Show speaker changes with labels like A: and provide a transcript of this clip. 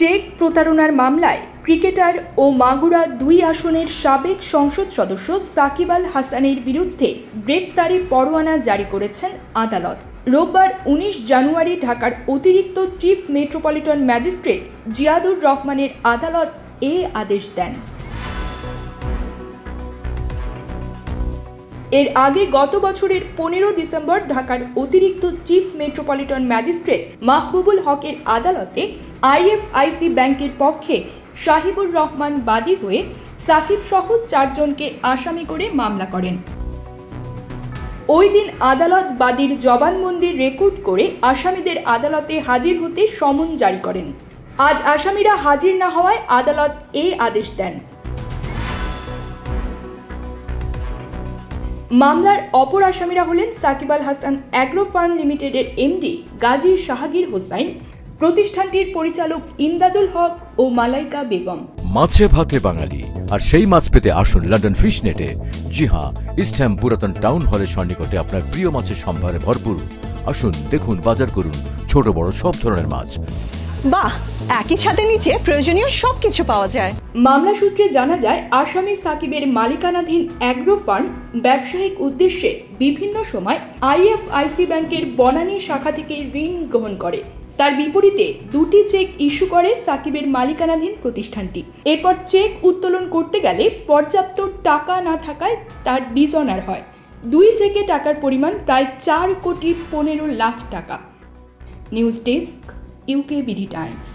A: Check প্রতারণার মামলায় cricketer ও মাগুরা 2 আসনের সাবেক সংসদ সদস্য সাকিব আল হাসানের বিরুদ্ধে গ্রেপ্তারি পরোয়ানা জারি করেছেন আদালত। রোববার 19 জানুয়ারি ঢাকার অতিরিক্ত চিফ মেট্রোপলিটন ম্যাজিস্ট্রেট জিয়াদুর রহমানের আদালত এ আদেশ দেন। এর আগে গত বছরের 15 ডিসেম্বর ঢাকার অতিরিক্ত চিফ মেট্রোপলিটন ম্যাজিস্ট্রেট মাহবুবুল হকের আদালতে আইএফআইসি ব্যাংকের পক্ষে শাহিবুর রহমান বাদী হয়ে সাকিব সহ 4 জনকে আসামি করে মামলা করেন। ওই দিন আদালত বাদীর জবানবন্দি রেকর্ড করে আসামিদের আদালতে হাজির হতে সমন জারি করেন। আজ আসামিরা হাজির না হওয়ায় আদালত এই আদেশ দেন। মামলার অপর আসামিরা হলেন সাকিব আল হাসান অ্যাগ্রো ফার্ম লিমিটেডের এমডি গাজী শাহাগীর হোসাইন, প্রতিষ্ঠানটির পরিচালক ইমদাদুল হক ও মালাইকা বেগম।
B: মাছে ভাতে বাঙালি, আর সেই মাছ পেতে আসুন লন্ডন ফিশ নেটে। জি হ্যাঁ, ইস্টহ্যাম পুরাতন টাউন হলের সন্নিকটে আপনার প্রিয় মাছের সম্ভারে ভরপুর। আসুন, দেখুন, বাজার করুন ছোট বড় সব ধরনের মাছ।
C: বাহ, একই ছাদের নিচে প্রয়োজনীয় সবকিছু পাওয়া যায়।
A: মামলা সূত্রে জানা যায়, আসামি সাকিবের মালিকানাধীন অ্যাগ্রো ফার্ম ব্যবসায়িক উদ্দেশ্যে বিভিন্ন সময় আইএফআইসি ব্যাংকের বনানী শাখা থেকে ঋণ গ্রহণ করে। তার বিপরীতে 2টি চেক ইস্যু করে সাকিবের মালিকানাধীন প্রতিষ্ঠানটি। এরপর চেক উত্তোলন করতে গেলে পর্যাপ্ত টাকা না থাকায় তার ডিসঅনার হয়। 2 চেকে টাকার পরিমাণ প্রায় 4 কোটি 15 লাখ টাকা। News desk, UKBD Times.